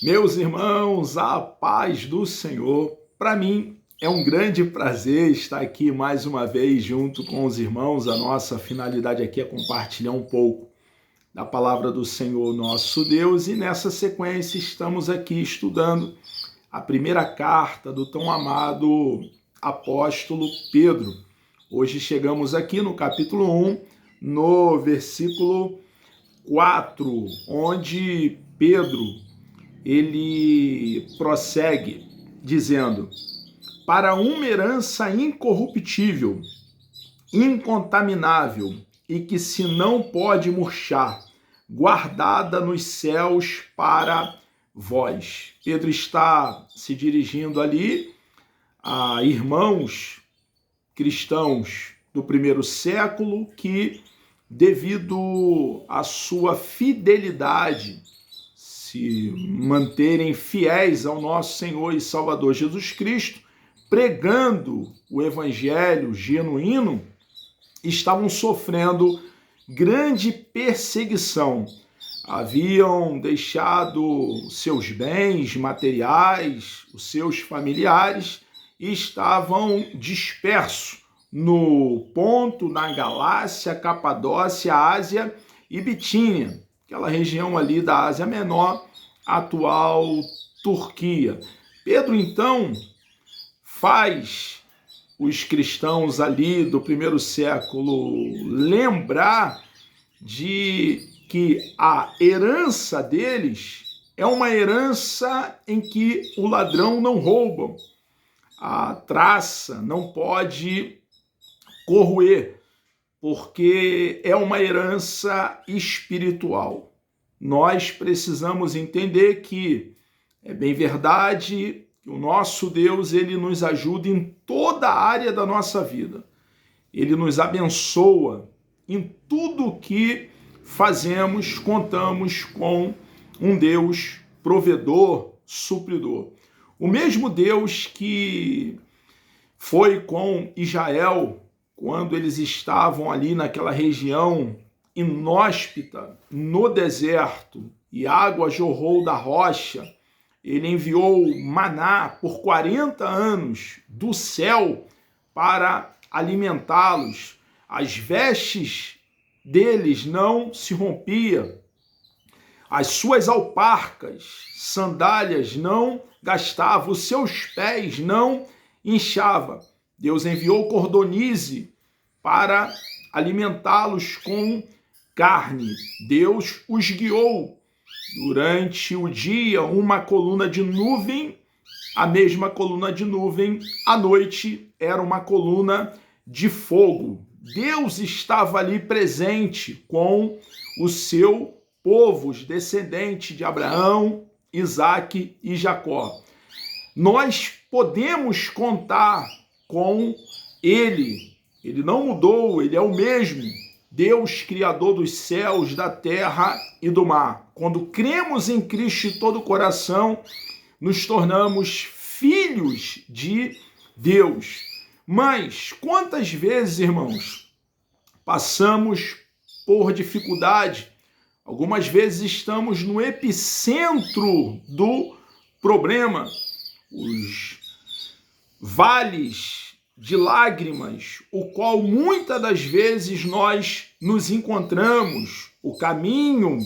Meus irmãos, a paz do Senhor. Para mim é um grande prazer estar aqui mais uma vez junto com os irmãos. A nossa finalidade aqui é compartilhar um pouco da palavra do Senhor nosso Deus, e nessa sequência estamos aqui estudando a primeira carta do tão amado apóstolo Pedro. Hoje chegamos aqui no capítulo 1, no versículo 4, onde Pedro ele prossegue dizendo: para uma herança incorruptível, incontaminável e que se não pode murchar, guardada nos céus para vós. Pedro está se dirigindo ali a irmãos cristãos do primeiro século que, devido à sua fidelidade, se manterem fiéis ao nosso Senhor e Salvador Jesus Cristo, pregando o evangelho genuíno, estavam sofrendo grande perseguição. Haviam deixado seus bens materiais, os seus familiares, e estavam dispersos no Ponto, na Galácia, Capadócia, Ásia e Bitínia, aquela região ali da Ásia Menor, atual Turquia. Pedro, então, faz os cristãos ali do primeiro século lembrar de que a herança deles é uma herança em que o ladrão não rouba, a traça não pode corroer, porque é uma herança espiritual. Nós precisamos entender que é bem verdade que o nosso Deus, ele nos ajuda em toda a área da nossa vida. Ele nos abençoa em tudo que fazemos, contamos com um Deus provedor, supridor. O mesmo Deus que foi com Israel quando eles estavam ali naquela região inóspita, no deserto, e água jorrou da rocha, ele enviou maná por 40 anos do céu para alimentá-los. As vestes deles não se rompiam, as suas alparcas, sandálias não gastavam, os seus pés não inchavam. Deus enviou cordonize para alimentá-los com carne. Deus os guiou durante o dia, uma coluna de nuvem, a mesma coluna de nuvem, à noite era uma coluna de fogo. Deus estava ali presente com o seu povo, os descendentes de Abraão, Isaque e Jacó. Nós podemos contar com ele. Ele não mudou, ele é o mesmo. Deus, Criador dos céus, da terra e do mar. Quando cremos em Cristo de todo o coração, nos tornamos filhos de Deus. Mas quantas vezes, irmãos, passamos por dificuldade? Algumas vezes estamos no epicentro do problema. Os vales de lágrimas, o qual muitas das vezes nós nos encontramos. O caminho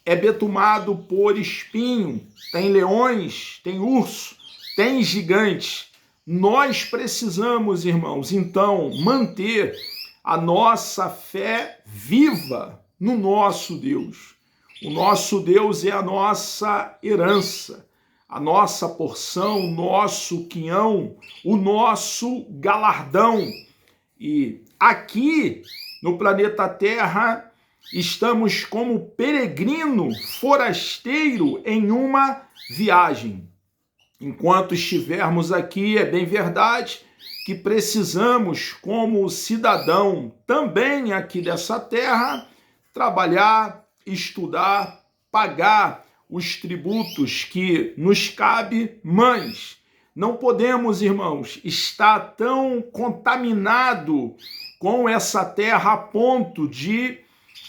é betumado por espinho, tem leões, tem urso, tem gigantes. Nós precisamos, irmãos, então, manter a nossa fé viva no nosso Deus. O nosso Deus é a nossa herança, a nossa porção, o nosso quinhão, o nosso galardão. E aqui no planeta Terra estamos como peregrino, forasteiro em uma viagem. Enquanto estivermos aqui, é bem verdade que precisamos, como cidadão também aqui dessa terra, trabalhar, estudar, pagar os tributos que nos cabe, mas não podemos, irmãos, estar tão contaminado com essa terra a ponto de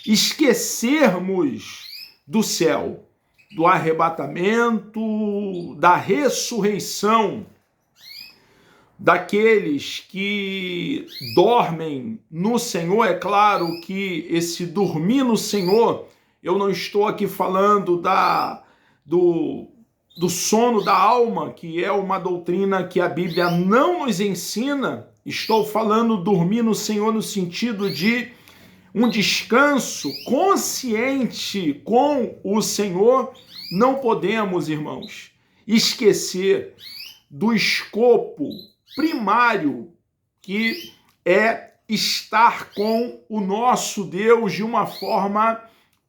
esquecermos do céu. do arrebatamento, da ressurreição daqueles que dormem no Senhor. É claro que esse dormir no Senhor, eu não estou aqui falando do sono da alma, que é uma doutrina que a Bíblia não nos ensina. Estou falando dormir no Senhor no sentido de um descanso consciente com o Senhor. Não podemos, irmãos, esquecer do escopo primário, que é estar com o nosso Deus de uma forma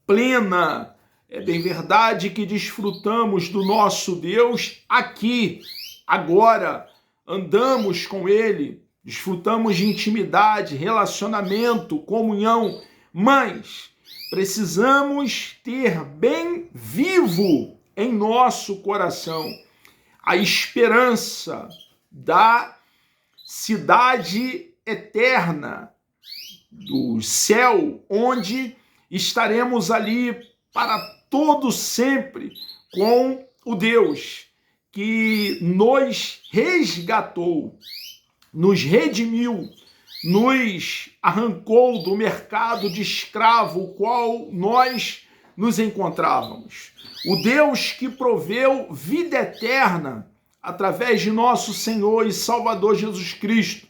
plena. É bem verdade que desfrutamos do nosso Deus aqui, agora, andamos com Ele, desfrutamos de intimidade, relacionamento, comunhão, mas precisamos ter bem vivo em nosso coração a esperança da cidade eterna, do céu, onde estaremos ali para todo sempre com o Deus que nos resgatou, nos redimiu, nos arrancou do mercado de escravo, o qual nós nos encontrávamos. O Deus que proveu vida eterna através de nosso Senhor e Salvador Jesus Cristo.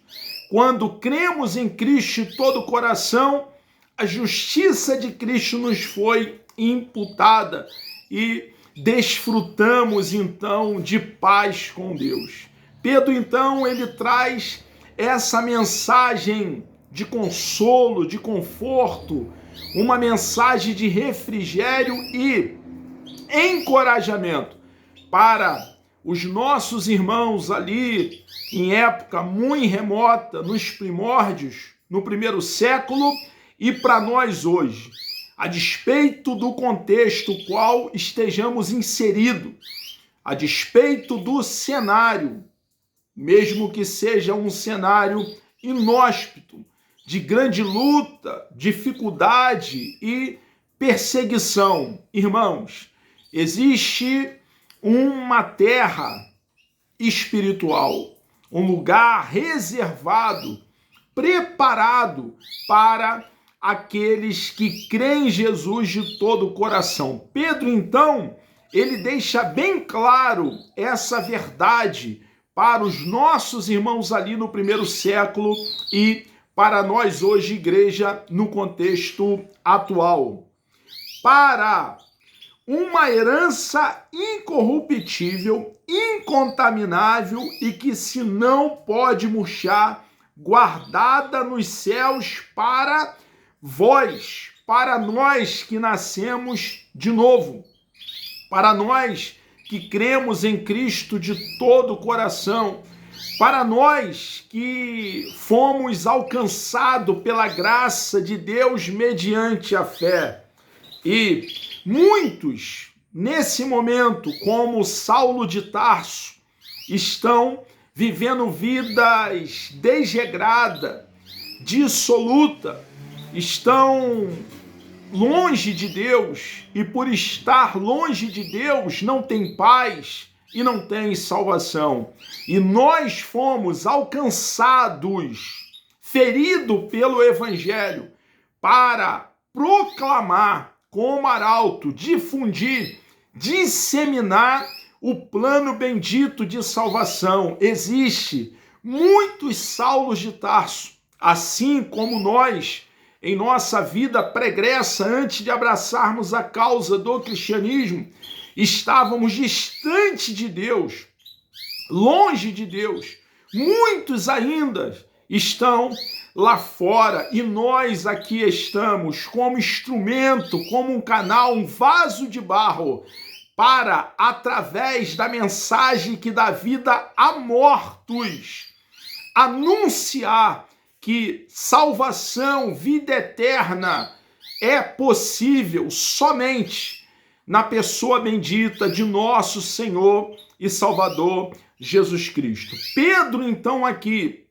Quando cremos em Cristo de todo o coração, a justiça de Cristo nos foi imputada e desfrutamos então de paz com Deus. Pedro então ele traz essa mensagem de consolo, de conforto, uma mensagem de refrigério e encorajamento para os nossos irmãos ali em época muito remota, nos primórdios, no primeiro século, e para nós hoje, a despeito do contexto qual estejamos inseridos, a despeito do cenário, mesmo que seja um cenário inóspito, de grande luta, dificuldade e perseguição. Irmãos, existe uma terra espiritual, um lugar reservado, preparado para aqueles que creem em Jesus de todo o coração. Pedro, então, ele deixa bem claro essa verdade para os nossos irmãos ali no primeiro século e para nós hoje, igreja, no contexto atual. Para uma herança incorruptível, incontaminável e que se não pode murchar, guardada nos céus para vós, para nós que nascemos de novo, para nós que cremos em Cristo de todo o coração, para nós que fomos alcançados pela graça de Deus mediante a fé. E muitos, nesse momento, como Saulo de Tarso, estão vivendo vidas desregradas, dissolutas, estão longe de Deus e por estar longe de Deus não tem paz e não tem salvação. E nós fomos alcançados, feridos pelo Evangelho para proclamar como arauto, difundir, disseminar o plano bendito de salvação. Existe muitos Saulos de Tarso, assim como nós, em nossa vida pregressa, antes de abraçarmos a causa do cristianismo, estávamos distante de Deus, longe de Deus. Muitos ainda estão lá fora e nós aqui estamos como instrumento, como um canal, um vaso de barro, para, através da mensagem que dá vida a mortos, anunciar que salvação, vida eterna é possível somente na pessoa bendita de nosso Senhor e Salvador Jesus Cristo. Pedro, então, aqui,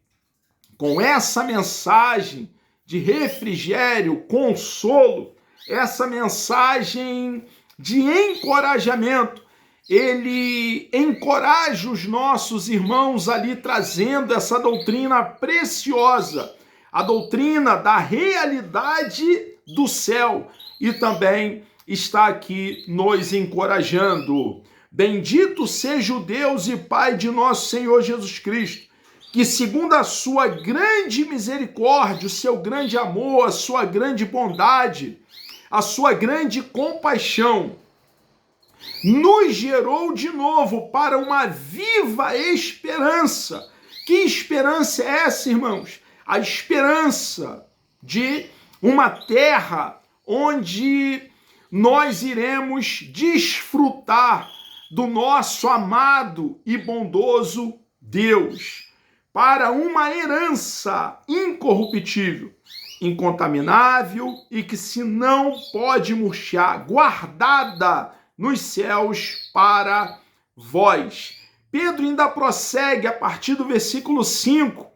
com essa mensagem de refrigério, consolo, essa mensagem de encorajamento. Ele encoraja os nossos irmãos ali, trazendo essa doutrina preciosa, a doutrina da realidade do céu, e também está aqui nos encorajando. Bendito seja o Deus e Pai de nosso Senhor Jesus Cristo, que segundo a sua grande misericórdia, o seu grande amor, a sua grande bondade, a sua grande compaixão, nos gerou de novo para uma viva esperança. Que esperança é essa, irmãos? A esperança de uma terra onde nós iremos desfrutar do nosso amado e bondoso Deus, para uma herança incorruptível, incontaminável e que se não pode murchar, guardada nos céus para vós. Pedro ainda prossegue a partir do versículo 5,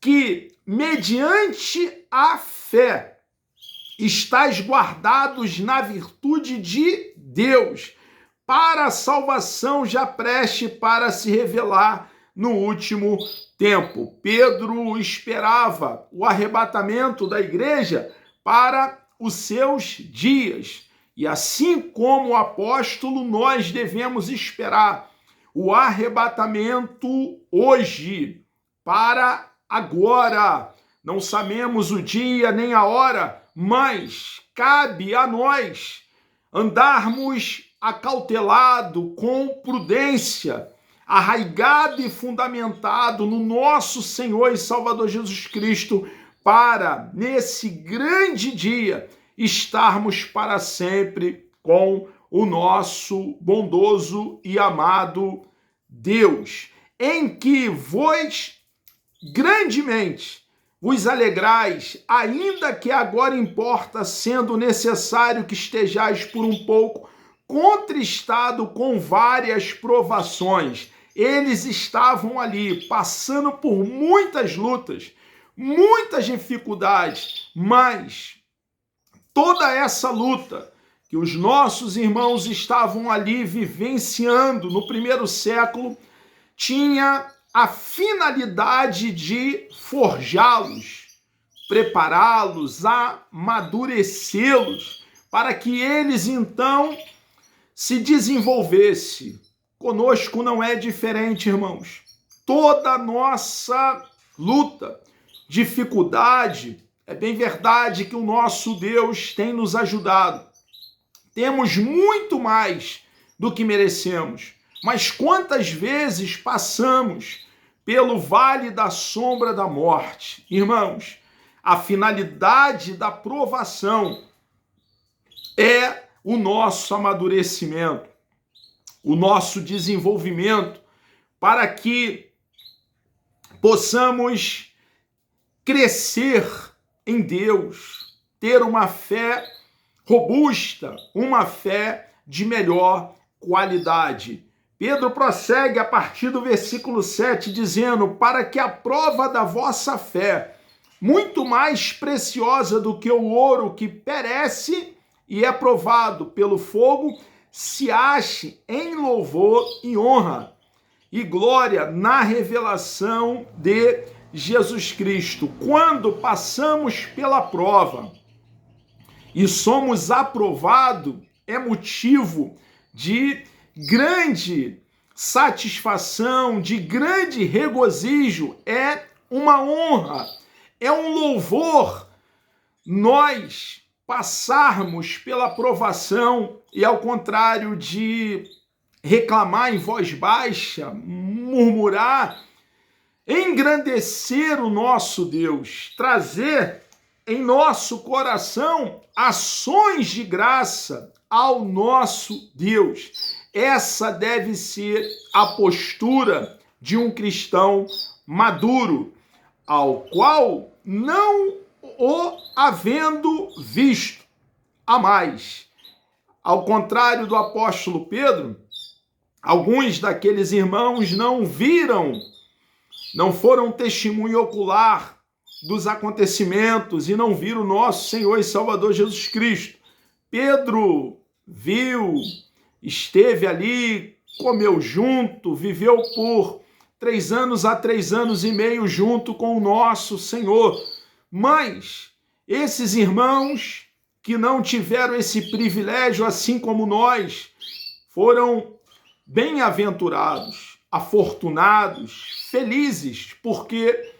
que mediante a fé estáis guardados na virtude de Deus, para a salvação já preste para se revelar no último tempo. Pedro esperava o arrebatamento da igreja para os seus dias. E assim como o apóstolo, nós devemos esperar o arrebatamento hoje, para agora. Não sabemos o dia nem a hora, mas cabe a nós andarmos acautelado, com prudência, arraigado e fundamentado no nosso Senhor e Salvador Jesus Cristo, para, nesse grande dia, estarmos para sempre com o nosso bondoso e amado Deus, em que vós grandemente vos alegrais, ainda que agora importa, sendo necessário que estejais por um pouco contristado com várias provações. Eles estavam ali passando por muitas lutas, muitas dificuldades, mas toda essa luta que os nossos irmãos estavam ali vivenciando no primeiro século tinha a finalidade de forjá-los, prepará-los, amadurecê-los, para que eles então se desenvolvessem. Conosco não é diferente, irmãos. Toda a nossa luta, dificuldade, é bem verdade que o nosso Deus tem nos ajudado. Temos muito mais do que merecemos. Mas quantas vezes passamos pelo vale da sombra da morte? Irmãos, a finalidade da provação é o nosso amadurecimento, o nosso desenvolvimento, para que possamos crescer em Deus, ter uma fé robusta, uma fé de melhor qualidade. Pedro prossegue a partir do versículo 7, dizendo: para que a prova da vossa fé, muito mais preciosa do que o ouro que perece e é provado pelo fogo, se ache em louvor e honra e glória na revelação de Jesus Cristo. Quando passamos pela prova e somos aprovados, é motivo de grande satisfação, de grande regozijo, é uma honra, é um louvor nós passarmos pela provação e, ao contrário de reclamar em voz baixa, murmurar, engrandecer o nosso Deus, trazer em nosso coração ações de graça ao nosso Deus. Essa deve ser a postura de um cristão maduro, ao qual não o havendo visto a mais. Ao contrário do apóstolo Pedro, alguns daqueles irmãos não viram, não foram testemunho ocular dos acontecimentos e não viram o nosso Senhor e Salvador Jesus Cristo. Pedro viu, esteve ali, comeu junto, viveu por 3 anos a 3 anos e meio junto com o nosso Senhor. Mas esses irmãos que não tiveram esse privilégio, assim como nós, foram bem-aventurados, afortunados, felizes, porque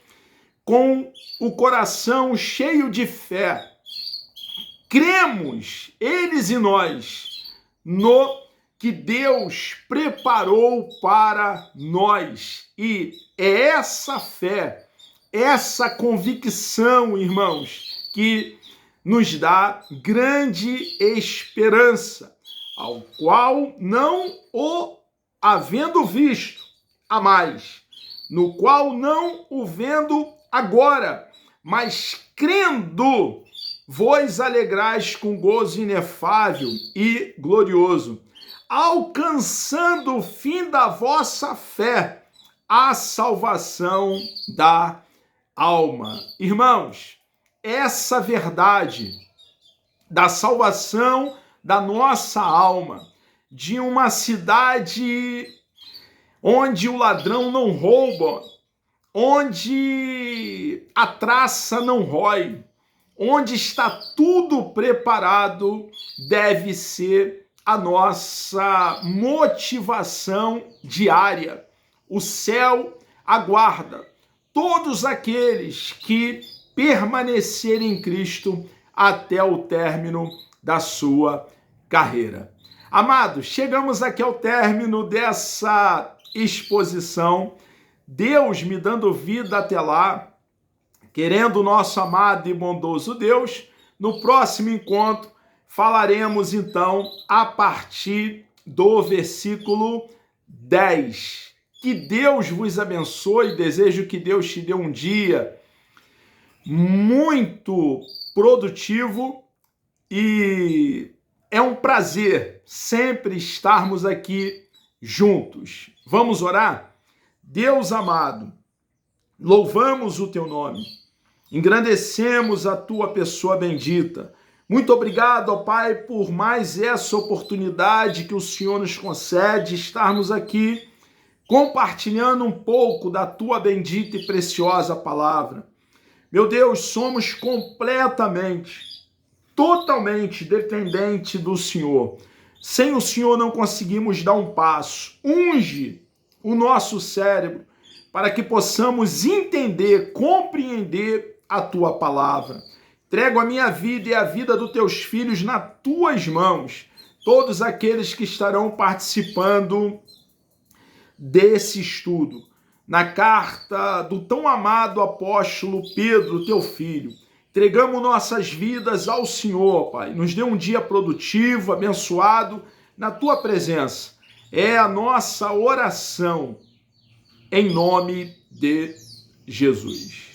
com o coração cheio de fé, cremos, eles e nós, no que Deus preparou para nós. E é essa fé, essa convicção, irmãos, que nos dá grande esperança, ao qual não o havendo visto a mais, no qual não o vendo agora, mas crendo, vos alegrais com gozo inefável e glorioso, alcançando o fim da vossa fé, a salvação da alma. Irmãos, essa verdade da salvação da nossa alma, de uma cidade onde o ladrão não rouba, onde a traça não rói, onde está tudo preparado, deve ser a nossa motivação diária. O céu aguarda todos aqueles que permanecerem em Cristo até o término da sua carreira. Amados, chegamos aqui ao término dessa exposição. Deus me dando vida até lá, querendo o nosso amado e bondoso Deus, no próximo encontro falaremos então a partir do versículo 10. Que Deus vos abençoe, desejo que Deus te dê um dia muito produtivo e é um prazer sempre estarmos aqui juntos. Vamos orar? Deus amado, louvamos o teu nome, engrandecemos a tua pessoa bendita. Muito obrigado, ó Pai, por mais essa oportunidade que o Senhor nos concede, estarmos aqui compartilhando um pouco da tua bendita e preciosa palavra. Meu Deus, somos completamente, totalmente dependente do Senhor. Sem o Senhor não conseguimos dar um passo. Unge o nosso cérebro para que possamos entender, compreender a tua palavra. Entrego a minha vida e a vida dos teus filhos nas tuas mãos. Todos aqueles que estarão participando desse estudo. Na carta do tão amado apóstolo Pedro, teu filho. Entregamos nossas vidas ao Senhor, Pai. Nos dê um dia produtivo, abençoado, na tua presença. É a nossa oração, em nome de Jesus.